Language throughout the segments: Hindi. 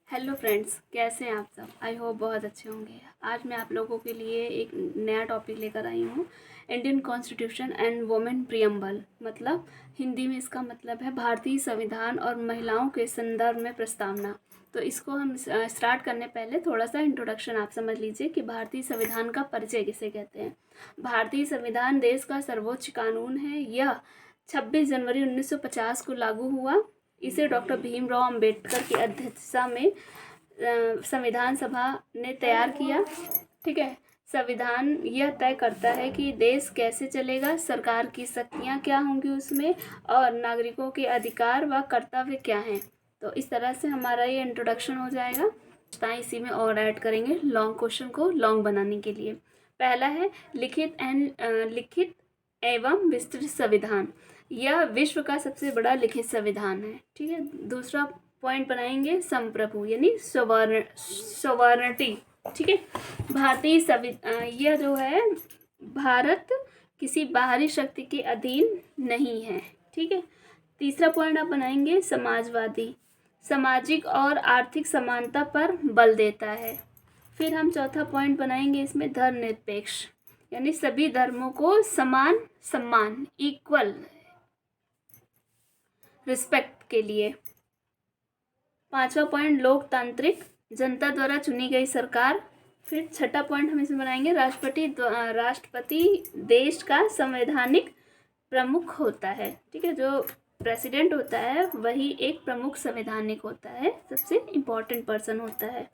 हेलो फ्रेंड्स, कैसे हैं आप सब। आई होप बहुत अच्छे होंगे। आज मैं आप लोगों के लिए एक नया टॉपिक लेकर आई हूँ। Indian constitution and women preamble, मतलब हिंदी में इसका मतलब है भारतीय संविधान और महिलाओं के संदर्भ में प्रस्तावना। तो इसको हम स्टार्ट करने पहले थोड़ा सा इंट्रोडक्शन आप समझ लीजिए कि भारतीय संविधान का परिचय किसे कहते हैं। भारतीय संविधान देश का सर्वोच्च कानून है। यह 26 जनवरी 1950 को लागू हुआ। इसे डॉक्टर भीमराव अंबेडकर की अध्यक्षता में संविधान सभा ने तैयार किया। ठीक है। संविधान यह तय करता है कि देश कैसे चलेगा, सरकार की शक्तियाँ क्या होंगी उसमें, और नागरिकों के अधिकार व कर्तव्य क्या हैं। तो इस तरह से हमारा ये इंट्रोडक्शन हो जाएगा। इसी में और ऐड करेंगे लॉन्ग क्वेश्चन को लॉन्ग बनाने के लिए। पहला है लिखित एवं विस्तृत संविधान। यह विश्व का सबसे बड़ा लिखित संविधान है। ठीक है। दूसरा पॉइंट बनाएंगे संप्रभु यानी सॉवरेनिटी। ठीक है। भारतीय यह जो है, भारत किसी बाहरी शक्ति के अधीन नहीं है। ठीक है। तीसरा पॉइंट आप बनाएंगे समाजवादी, सामाजिक और आर्थिक समानता पर बल देता है। फिर हम चौथा पॉइंट बनाएंगे इसमें धर्मनिरपेक्ष, यानी सभी धर्मों को समान सम्मान, इक्वल रिस्पेक्ट के लिए। पांचवा पॉइंट लोकतांत्रिक, जनता द्वारा चुनी गई सरकार। फिर छठा पॉइंट हम इसमें बनाएंगे राष्ट्रपति देश का संवैधानिक प्रमुख होता है। ठीक है। जो प्रेसिडेंट होता है वही एक प्रमुख संवैधानिक होता है, सबसे इम्पोर्टेंट पर्सन होता है।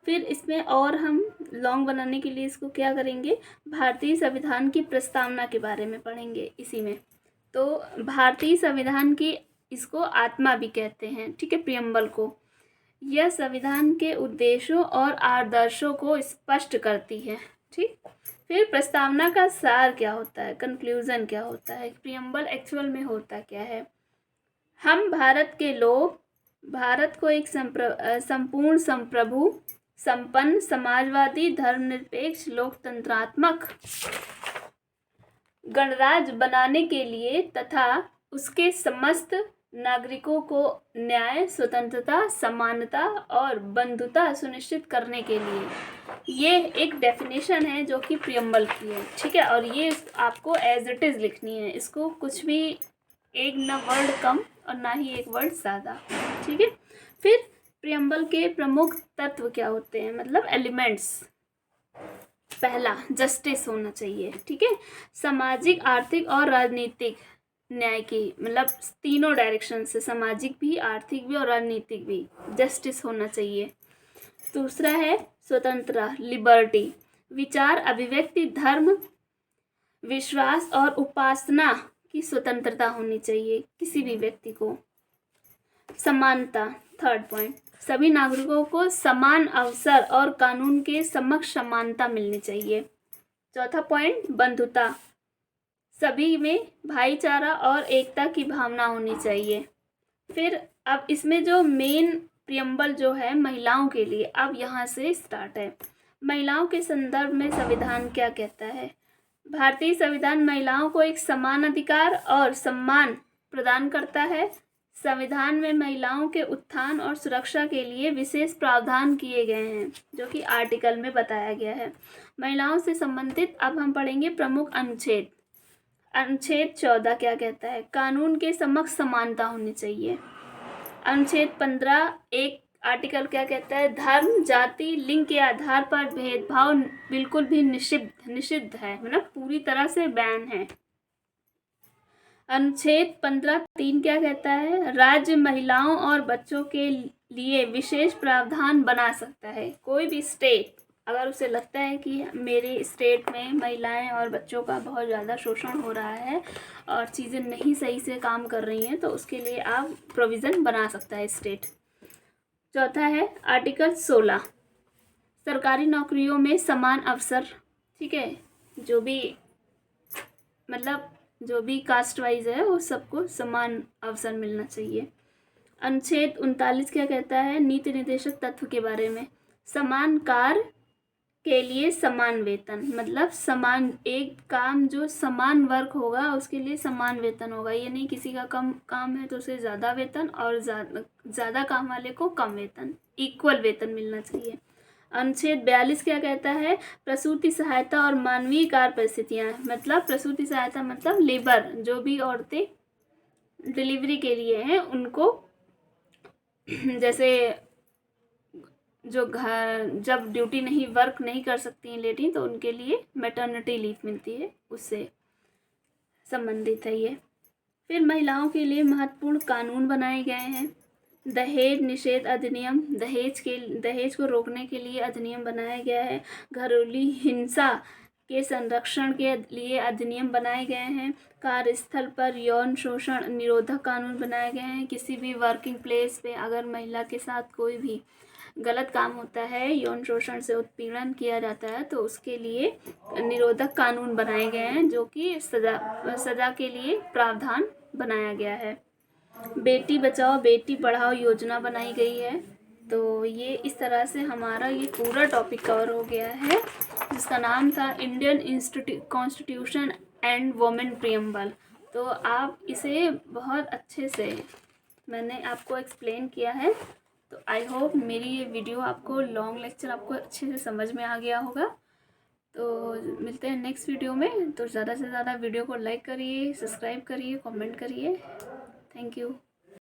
फिर इसमें और हम लॉन्ग बनाने के लिए इसको क्या करेंगे, भारतीय संविधान की प्रस्तावना के बारे में पढ़ेंगे इसी में। तो भारतीय संविधान की इसको आत्मा भी कहते हैं। ठीक है। प्रियम्बल को यह संविधान के उद्देश्यों और आदर्शों को स्पष्ट करती है। ठीक। फिर प्रस्तावना का सार क्या होता है, कंक्लूजन क्या होता है, प्रियम्बल एक्चुअल में होता क्या है। हम भारत के लोग भारत को एक संपूर्ण संप्रभु, संपन्न, समाजवादी, धर्मनिरपेक्ष, लोकतंत्रात्मक गणराज्य बनाने के लिए तथा उसके समस्त नागरिकों को न्याय, स्वतंत्रता, समानता और बंधुता सुनिश्चित करने के लिए। ये एक डेफिनेशन है जो कि प्रियम्बल की है। ठीक है। और ये आपको एज इट इज़ लिखनी है, इसको कुछ भी एक ना वर्ड कम और ना ही एक वर्ड ज़्यादा। ठीक है। फिर प्रियम्बल के प्रमुख तत्व क्या होते हैं, मतलब एलिमेंट्स। पहला, जस्टिस होना चाहिए। ठीक है। सामाजिक, आर्थिक और राजनीतिक न्याय की, मतलब तीनों डायरेक्शन से, सामाजिक भी, आर्थिक भी और राजनीतिक भी, जस्टिस होना चाहिए। दूसरा है स्वतंत्रता, लिबर्टी, विचार, अभिव्यक्ति, धर्म, विश्वास और उपासना की स्वतंत्रता होनी चाहिए किसी भी व्यक्ति को। समानता, थर्ड पॉइंट, सभी नागरिकों को समान अवसर और कानून के समक्ष समानता मिलनी चाहिए। चौथा पॉइंट, बंधुता, सभी में भाईचारा और एकता की भावना होनी चाहिए। फिर अब इसमें जो मेन प्रियम्बल जो है महिलाओं के लिए, अब यहाँ से स्टार्ट है। महिलाओं के संदर्भ में संविधान क्या कहता है। भारतीय संविधान महिलाओं को एक समान अधिकार और सम्मान प्रदान करता है। संविधान में महिलाओं के उत्थान और सुरक्षा के लिए विशेष प्रावधान किए गए हैं, जो कि आर्टिकल में बताया गया है। महिलाओं से संबंधित अब हम पढ़ेंगे प्रमुख अनुच्छेद। अनुच्छेद 14 क्या कहता है, कानून के समक्ष समानता होनी चाहिए। अनुच्छेद 15 एक आर्टिकल क्या कहता है, धर्म, जाति, लिंग के आधार पर भेदभाव बिल्कुल भी निषिद्ध है, मतलब पूरी तरह से बैन है। अनुच्छेद 15(3) क्या कहता है, राज्य महिलाओं और बच्चों के लिए विशेष प्रावधान बना सकता है। कोई भी स्टेट अगर उसे लगता है कि मेरे स्टेट में महिलाएं और बच्चों का बहुत ज़्यादा शोषण हो रहा है और चीज़ें नहीं सही से काम कर रही हैं, तो उसके लिए आप प्रोविज़न बना सकता है स्टेट। चौथा है आर्टिकल 16, सरकारी नौकरियों में समान अवसर। ठीक है। जो भी कास्ट वाइज है वो सबको समान अवसर मिलना चाहिए। अनुच्छेद 39 क्या कहता है, नीति निर्देशक तत्व के बारे में, समान कार्य के लिए समान वेतन, मतलब समान एक काम जो समान वर्क होगा उसके लिए समान वेतन होगा। ये नहीं किसी का कम काम है तो उसे ज़्यादा वेतन और ज़्यादा काम वाले को कम वेतन, इक्वल वेतन मिलना चाहिए। अनुच्छेद 42 क्या कहता है? प्रसूति सहायता और मानवीय कार्य परिस्थितियाँ, मतलब प्रसूति सहायता मतलब लेबर, जो भी औरतें डिलीवरी के लिए हैं उनको जैसे जो घर जब ड्यूटी नहीं वर्क नहीं कर सकती हैं लेडी तो उनके लिए मैटरनिटी लीव मिलती है, उससे संबंधित है ये। फिर महिलाओं के लिए महत्वपूर्ण कानून बनाए गए हैं। दहेज निषेध अधिनियम, दहेज को रोकने के लिए अधिनियम बनाया गया है। घरेलू हिंसा के संरक्षण के लिए अधिनियम बनाए गए हैं। कार्यस्थल पर यौन शोषण निरोधक कानून बनाए गए हैं। किसी भी वर्किंग प्लेस पे अगर महिला के साथ कोई भी गलत काम होता है, यौन शोषण से उत्पीड़न किया जाता है तो उसके लिए निरोधक कानून बनाए गए हैं, जो कि सजा के लिए प्रावधान बनाया गया है। बेटी बचाओ बेटी पढ़ाओ योजना बनाई गई है। तो ये इस तरह से हमारा ये पूरा टॉपिक कवर हो गया है, जिसका नाम था Indian constitution and women preamble. तो आप इसे बहुत अच्छे से मैंने आपको एक्सप्लेन किया है। तो आई होप मेरी ये वीडियो आपको लॉन्ग लेक्चर आपको अच्छे से समझ में आ गया होगा। तो मिलते हैं नेक्स्ट वीडियो में। तो ज़्यादा से ज़्यादा वीडियो को लाइक करिए, सब्सक्राइब करिए, कमेंट करिए। Thank you.